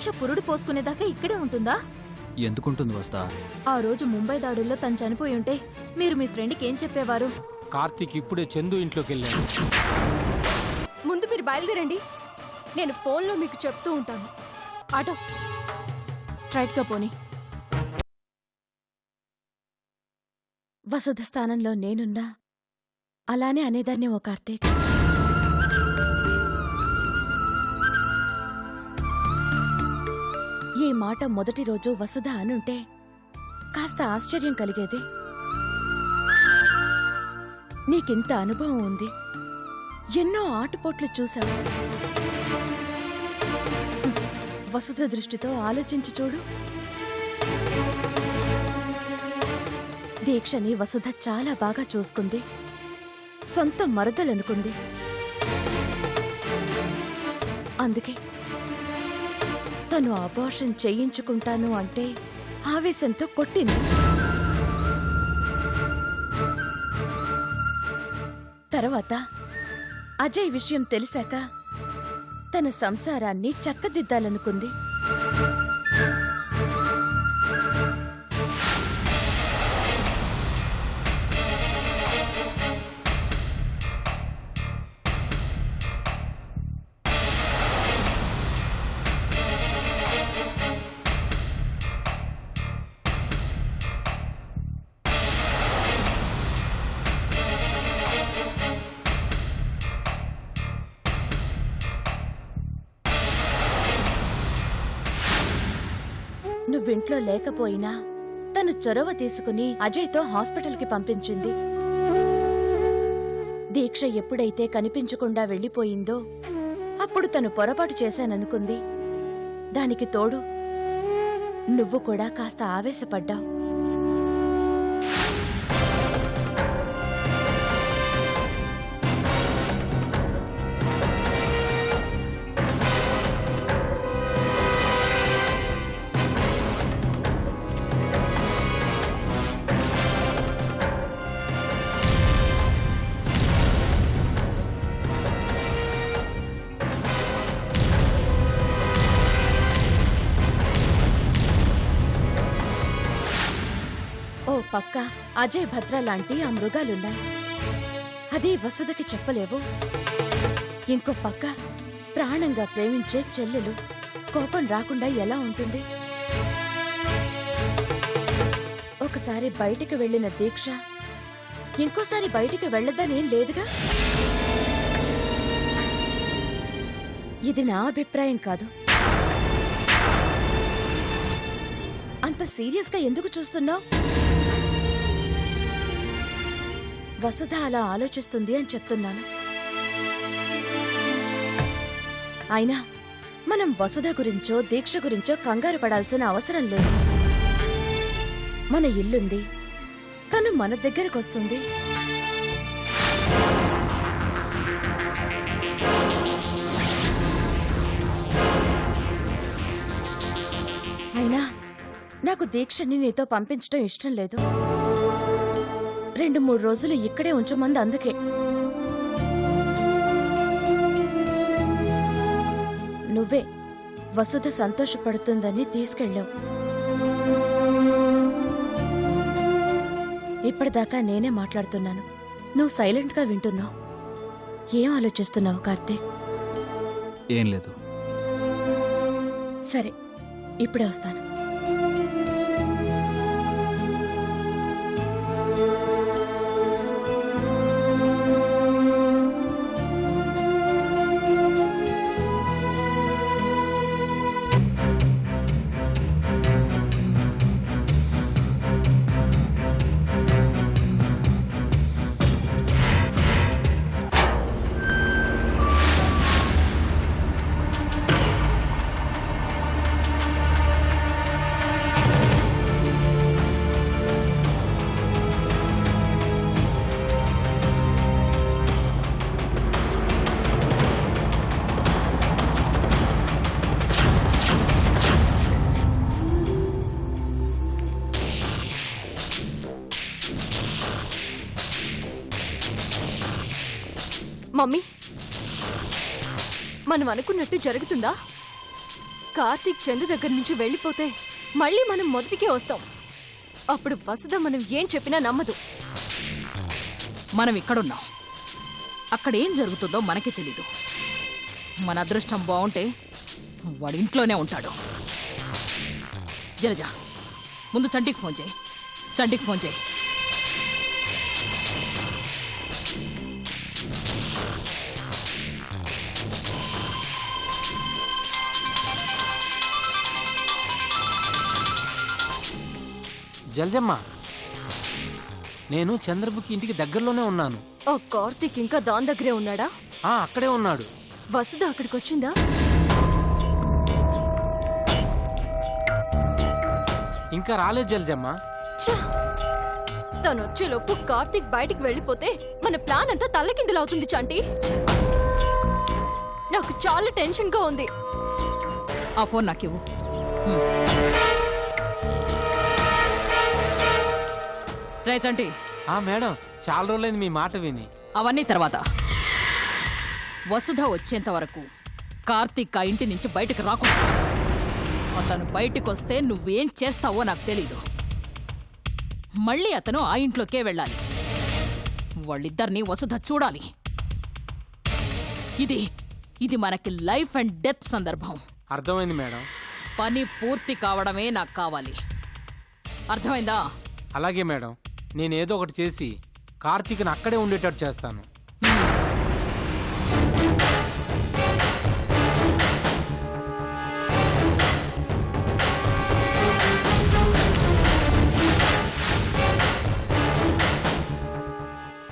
దీక్ష పురుడు పోసుకునేదాకా ఇక్కడే ఉంటుందా? ఎందుకుంటుంది వస్తా? ఆ రోజు ముంబై దాడుల్లో తను చనిపోయి ఉంటే మీరు మీ ఫ్రెండ్కి ఏం చెప్పేవారు? కార్తీక్ ఇప్పుడే చందు ఇంట్లోకి వెళ్ళాడు. ముందు మీరు బయలుదేరండి, నేను ఫోన్లో మీకు చెప్తూ ఉంటాను. ఆటో స్ట్రైట్గా పోని. వసుధ స్థానంలో నేనున్నా అలానే అనేదాన్ని ఓ కార్తీక్. ఈ మాట మొదటి రోజు వసుధ అనుంటే కాస్త ఆశ్చర్యం కలిగేది. నీకింత అనుభవం ఉంది, ఎన్నో ఆటుపోట్లు చూశావు. వసుధ దృష్టితో ఆలోచించి చూడు. దీక్షని వసుధ చాలా బాగా చూసుకుంది, సొంత మరదలనుకుంది. అందుకే తను అబార్షన్ చేయించుకుంటాను అంటే ఆవేశంతో కొట్టింది. తర్వాత అజయ్ విషయం తెలిసాక తన సంసారాన్ని చక్కదిద్దాలనుకుంది. నువ్వింట్లో లేకపోయినా తను చొరవ తీసుకుని అజయ్తో హాస్పిటల్కి పంపించింది. దీక్ష ఎప్పుడైతే కనిపించకుండా వెళ్ళిపోయిందో అప్పుడు తను పొరపాటు చేశాననుకుంది. దానికి తోడు నువ్వు కూడా కాస్త ఆవేశపడ్డావు. పక్క అజయ్ భద్ర లాంటి ఆ మృగాలున్నాయి, అది వసుధకి చెప్పలేవు. ఇంకో పక్క ప్రాణంగా ప్రేమించే చెల్లెలు, కోపం రాకుండా ఎలా ఉంటుంది? ఒకసారి బయటికి వెళ్లిన దీక్ష ఇంకోసారి బయటికి వెళ్లదనేం లేదుగా. ఇది నా అభిప్రాయం కాదు. అంత సీరియస్గా ఎందుకు చూస్తున్నావు? వసుధ అలా ఆలోచిస్తుంది అని చెప్తున్నాను. అయినా మనం వసుధ గురించో దీక్ష గురించో కంగారు పడాల్సిన అవసరం లేదు. మన ఇల్లుంది, తను మన దగ్గరకొస్తుంది. అయినా నాకు దీక్షని నీతో పంపించడం ఇష్టం లేదు. 2-3 రోజులు ఇక్కడే ఉంచమంది. అందుకే నువ్వే వసుధ సంతోషపడుతుందని తీసుకెళ్ళావు. ఇప్పటిదాకా నేనే మాట్లాడుతున్నాను, నువ్వు సైలెంట్గా వింటున్నావు. ఏం ఆలోచిస్తున్నావు కార్తీక్? ఏం లేదు. సరే, ఇప్పుడే వస్తాను. మమ్మీ, మనం అనుకున్నట్టు జరుగుతుందా? కార్తీక్ చందు దగ్గర నుంచి వెళ్ళిపోతే మళ్ళీ మనం మొదటికే వస్తాం. అప్పుడు వసుధ మనం ఏం చెప్పినా నమ్మదు. మనం ఇక్కడున్నాం, అక్కడేం జరుగుతుందో మనకి తెలీదు. మన అదృష్టం బాగుంటే వాడి ఇంట్లోనే ఉంటాడు. జలజ, ముందు చంటికి ఫోన్ చేయి. చంటికి ఫోన్ చేయి. జల్జమ్మ, నేను చంద్రబుకి ఇంటికి దగ్గరలోనే ఉన్నాను. ఆ కార్తీక్ ఇంకా దాని దగ్గరే ఉన్నాడా? అక్కడే ఉన్నాడు. వసుధ అక్కడికి వచ్చిందా? ఇంకా రాలేదు జల్జమ్మ. ఛ! తను వచ్చేలోపు కార్తీక్ బయటికి వెళ్ళిపోతే మన ప్లాన్ అంతా తల్లకిందులవుతుంది చంటి. నాకు చాలా టెన్షన్ గా ఉంది. ఆ ఫోన్ నాకివ్వు. రే చంటి, మేడం, చాలా రోజులైంది మీ మాట విని. అవన్నీ తర్వాత. వసుధ వచ్చేంత వరకు కార్తీక్ ఆ ఇంటి నుంచి బయటకు రాకుండా. అతను బయటికి వస్తే నువ్వేం చేస్తావో నాకు తెలీదు. మళ్ళీ అతను ఆ ఇంట్లోకే వెళ్ళాలి. వాళ్ళిద్దరినీ వసుధ చూడాలి. ఇది మనకి లైఫ్ అండ్ డెత్ సందర్భం. అర్థమైంది మేడం. పని పూర్తి కావడమే నాకు కావాలి. అర్థమైందా? అలాగే మేడం, నేనేదో ఒకటి చేసి కార్తీక్ని అక్కడే ఉండేటట్టు చేస్తాను.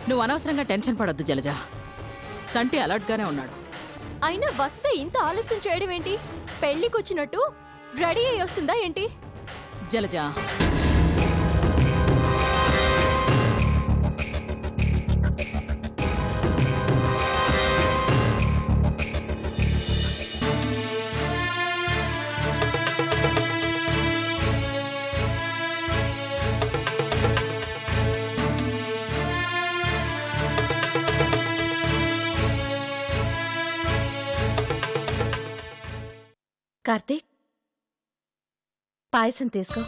నువ్వు అనవసరంగా టెన్షన్ పడొద్దు జలజ. చంటి అలర్ట్గానే ఉన్నాడు. అయినా వస్తే ఇంత ఆలస్యం చేయడం ఏంటి? పెళ్లికొచ్చినట్టు రెడీ అయ్యి వస్తుందా ఏంటి? జలజ, కార్తీక్, పాయసం తీసుకో.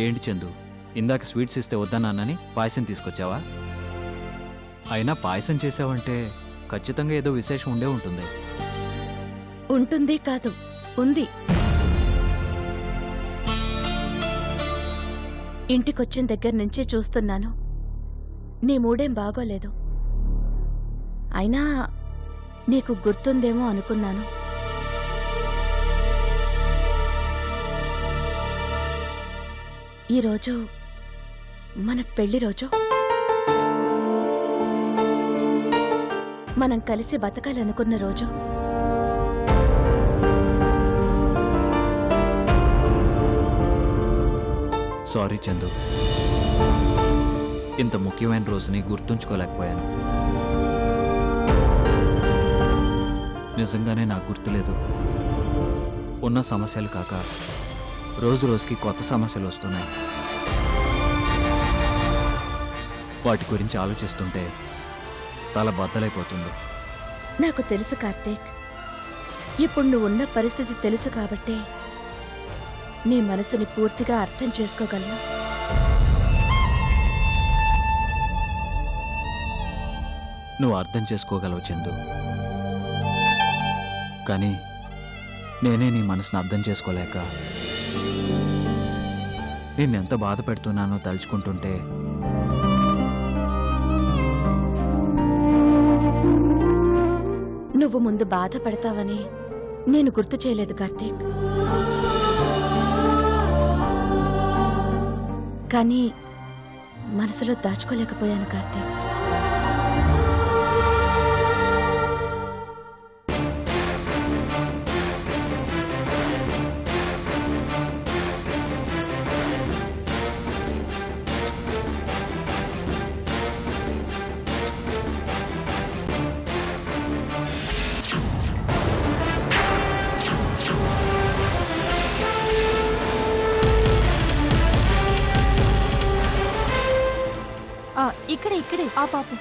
ఏంటి చందు, ఇందాక స్వీట్స్ ఇస్తే వద్దన్నానని పాయసం తీసుకొచ్చావా? అయినా పాయసం చేసావంటే ఖచ్చితంగా ఏదో విశేషం ఉండే ఉంటుంది. ఉంటుంది కాదు, ఉంది. ఇంటికొచ్చిన దగ్గర నుంచి చూస్తున్నాను, నీ మూడేం బాగోలేదు. అయినా నీకు గుర్తుందేమో అనుకున్నాను. ఈరోజు మన పెళ్లి రోజు. మనం కలిసి బతకాలనుకున్న రోజు. సారీ చందు, ఇంత ముఖ్యమైన రోజుని గుర్తుంచుకోలేకపోయాను. నిజంగానే నాకు గుర్తులేదు. ఉన్న సమస్యలు కాక రోజు రోజుకి కొత్త సమస్యలు వస్తున్నాయి. వాటి గురించి ఆలోచిస్తుంటే తల బద్దలైపోతుంది. నాకు తెలుసు కార్తీక్, ఇప్పుడు నువ్వున్న పరిస్థితి తెలుసు కాబట్టే నీ మనసుని పూర్తిగా అర్థం చేసుకోగలను. నువ్వు అర్థం చేసుకోగలవు చందు, కానీ నేనే నీ మనసును అర్థం చేసుకోలేక నిన్నెంత బాధ పెడుతున్నానో తలుచుకుంటుంటే నువ్వు ముందు బాధపడతావని నేను గుర్తు చేయలేదు కార్తీక్. కానీ మనసులో దాచుకోలేకపోయాను కార్తీక్. ఇక్కడే ఆ పాపం.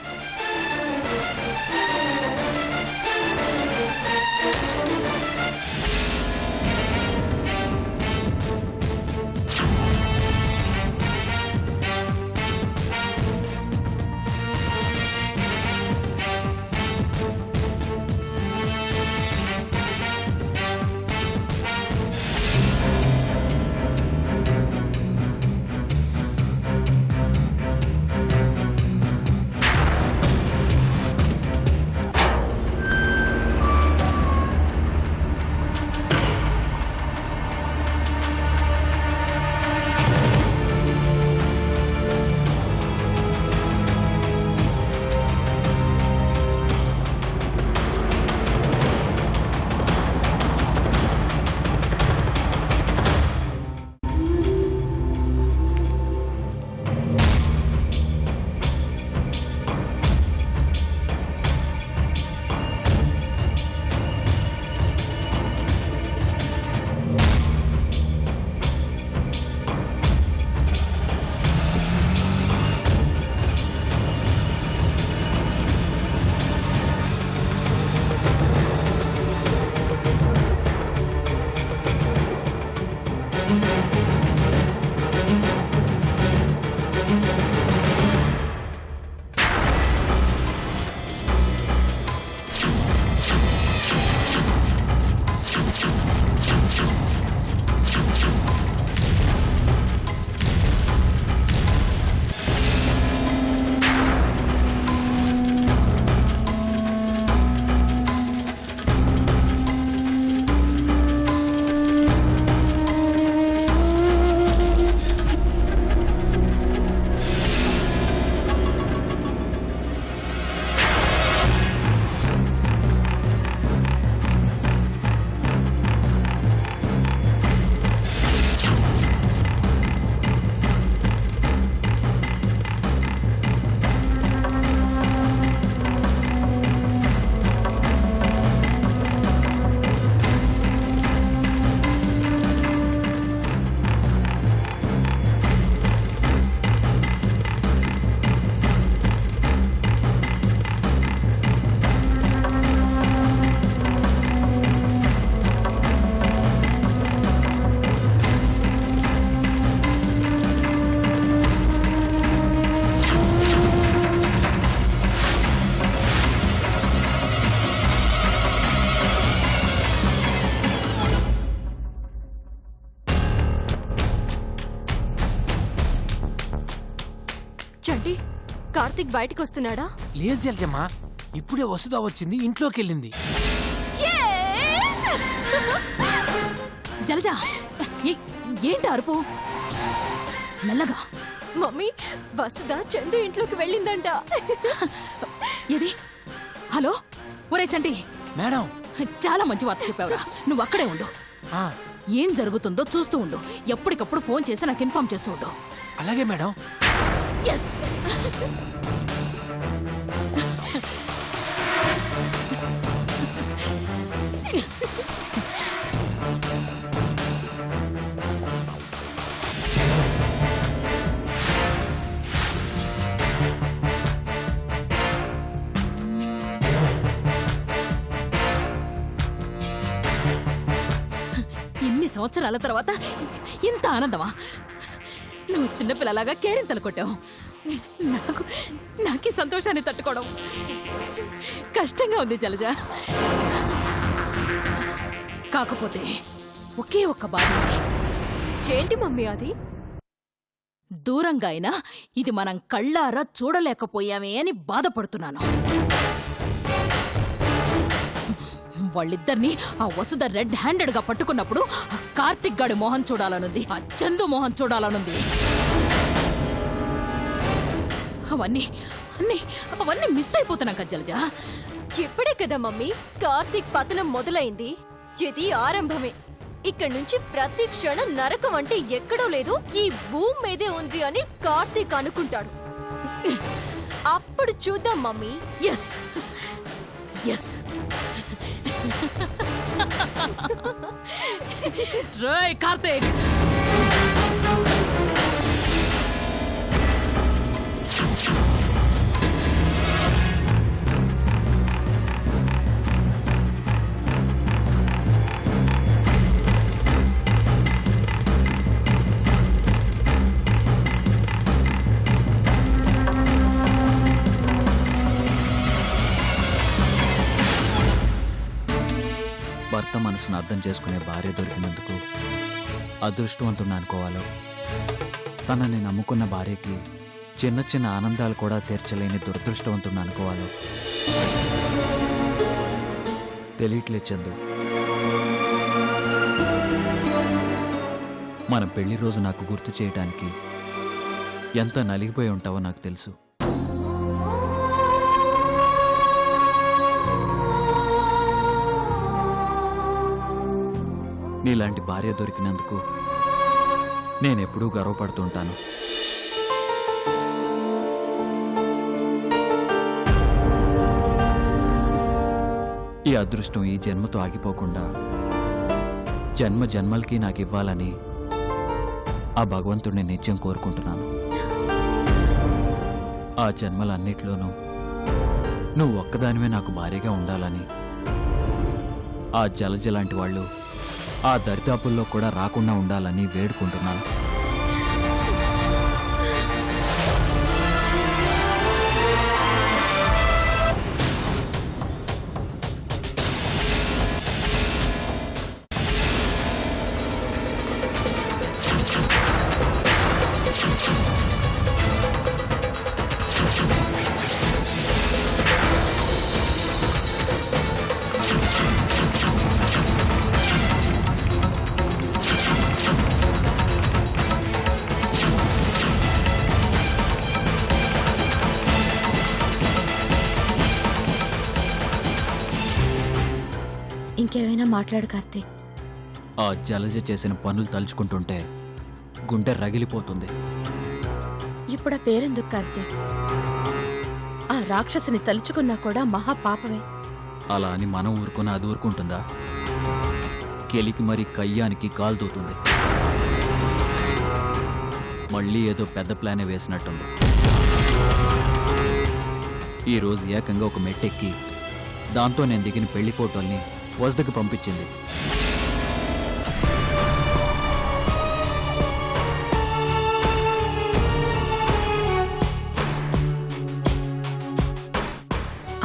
కార్తీక్ బయటికి వస్తున్నాడా? లేదు జలజమ్మ, ఇప్పుడే వసుధ వచ్చింది, ఇంట్లోకి వెళ్ళింది. జలజ, ఏంటి అరుపు? మెల్లగా. మమ్మీ, వసుధ చందు ఇంట్లోకి వెళ్ళిందంట. ఏది? హలో, ఒరే చంటి, మేడం. చాలా మంచి వార్త చెప్పావురా. నువ్వు అక్కడే ఉండు. ఆ, ఏం జరుగుతుందో చూస్తూ ఉండు. ఎప్పటికప్పుడు ఫోన్ చేసి నాకు ఇన్ఫార్మ్ చేస్తూ ఉండు. అలాగే మేడం. ఎస్. ఇన్ని సంవత్సరాల తర్వాత ఇంత ఆనందమా? నువ్వు చిన్నపిల్లలాగా కేరింతలు కొట్టావు. నాకు ఈ సంతోషాన్ని తట్టుకోవడం కష్టంగా ఉంది జలజ. కాకపోతే ఒకే ఒక్క బాధ ఉంది. ఏంటి మమ్మీ అది? దూరంగా అయినా ఇది మనం కళ్ళారా చూడలేకపోయామే అని బాధపడుతున్నాను. వాళ్ళిద్దరినీ ఆ వసుధ రెడ్ హ్యాండెడ్ గా పట్టుకున్నప్పుడు ఆ కార్తిక్ గాడి మోహన్ చూడాలనుంది, ఆ చందు మోహన్ చూడాలనుంది. అవన్నీ మిస్ అయిపోతున్నాం కదా జలజ. ఇప్పుడే కదా మమ్మీ కార్తీక్ పతనం మొదలైంది. ఇది ఆరంభమే. ఇక్కడి నుంచి ప్రతి క్షణం నరకం అంటే ఎక్కడో లేదు, ఈ భూమి మీదే ఉంది అని కార్తీక్ అనుకుంటాడు. అప్పుడు చూద్దాం మమ్మీ. Yes yes. రేయ్ కార్తీక్, భర్త మనసును అర్థం చేసుకునే భార్య దొరికినందుకు అదృష్టవంతుడు అనుకోవాలో, తనని నమ్ముకున్న భార్యకి చిన్న చిన్న ఆనందాలు కూడా తీర్చలేని దురదృష్టవంతుడు అనుకోవాలో తెలియట్లేదు చందు. మన పెళ్లి రోజు నాకు గుర్తు చేయడానికి ఎంత నలిగిపోయి ఉంటావో నాకు తెలుసు. నీలాంటి భార్య దొరికినందుకు నేనెప్పుడూ గర్వపడుతుంటాను. ఈ అదృష్టం ఈ జన్మతో ఆగిపోకుండా జన్మ జన్మలకి నాకు ఇవ్వాలని ఆ భగవంతుడిని నిత్యం కోరుకుంటున్నాను. ఆ జన్మలన్నిట్లోనూ నువ్వు ఒక్కదానివే నాకు భార్యగా ఉండాలని, ఆ జలజ లాంటి వాళ్ళు ఆ దరిదాపుల్లో కూడా రాకుండా ఉండాలని వేడుకుంటున్నాను. ఇంకేమైనా మాట్లాడు కార్తీక్. ఆ జలజ చేసిన పనులు తలుచుకుంటుంటే గుండె రగిలిపోతుంది. ఇప్పుడు ఆ పేరెందుకు కార్తీక్? ఆ రాక్షసిని తలుచుకున్నా కూడా మహాపాపమే. అలా అని మనం ఊరుకుని అది ఊరుకుంటుందా? కెలికి మరి కయ్యానికి కాలు దూతుంది. మళ్ళీ ఏదో పెద్ద ప్లానే వేసినట్టుంది. ఈరోజు ఏకంగా ఒక మెట్టెక్కి దాంతో నేను దిగిన పెళ్లి ఫోటోల్ని వసుధకి పంపించింది.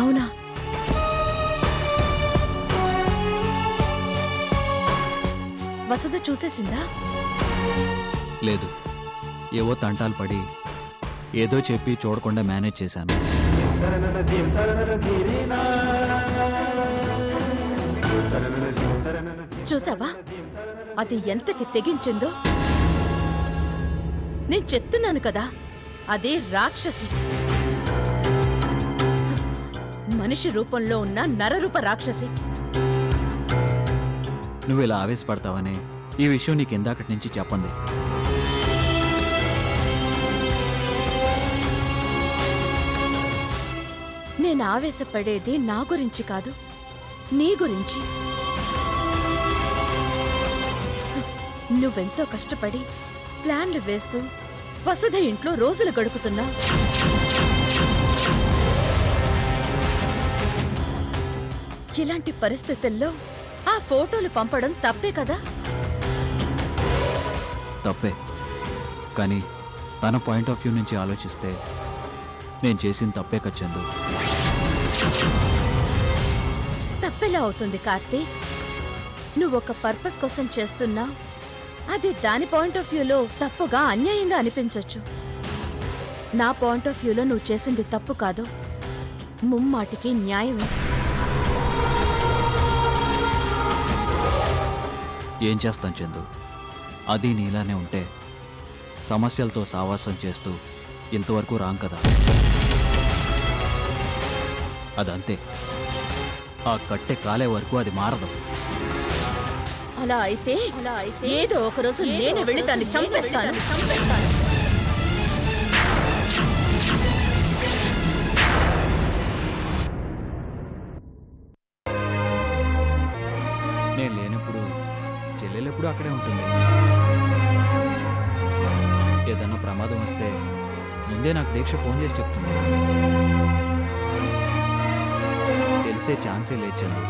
అవునా? వసుధ చూసేసిందా? లేదు, ఏవో తంటాలు పడి ఏదో చెప్పి చూడకుండా మేనేజ్ చేశాను. చూసావా అది ఎంతకి తెగించిందో? నేను చెప్తున్నాను కదా, అదే రాక్షసి. మనిషి రూపంలో ఉన్న నరరూప రాక్షసి. నువ్వు ఇలా ఆవేశపడతావనే ఈ విషయం నీకు ఇందాకటి నుంచి చెప్పండి. నేను ఆవేశపడేది నా గురించి కాదు, నీ గురించి. నువ్వెంతో కష్టపడి ప్లాన్లు వేస్తూ వసుధ ఇంట్లో రోజులు గడుపుతున్నావు. ఇలాంటి పరిస్థితుల్లో ఆ ఫోటోలు పంపడం తప్పే కదా? తప్పే, కానీ తన పాయింట్ ఆఫ్ వ్యూ నుంచి ఆలోచిస్తే నేను చేసిన తప్పే కదా చందు. తప్పెలా అవుతుంది కార్తీక్? నువ్వొక పర్పస్ కోసం చేస్తున్నా, అది దాని పాయింట్ ఆఫ్ వ్యూలో తప్పుగా అన్యాయంగా అనిపించొచ్చు. నా పాయింట్ ఆఫ్ వ్యూలో నువ్వు చేసింది తప్పు కాదు, ముమ్మాటికి న్యాయమే. ఏం చేస్తాను చందు, అది నీలానే ఉంటే సమస్యలతో సావాసం చేస్తూ ఇంతవరకు రాం కదా. అదంతే, ఆ కట్టె కాలే వరకు అది మారదు. అలా అయితే ఏదో ఒక రోజు నేను వెళ్ళి దాన్ని చంపేస్తాను. నేను లేనప్పుడు చెల్లెలెప్పుడు అక్కడే ఉంటుంది. ఏదన్నా ప్రమాదం వస్తే ముందే నాకు దీక్ష ఫోన్ చేసి చెప్తుంది. తెలిసే ఛాన్సే లేదు చందు.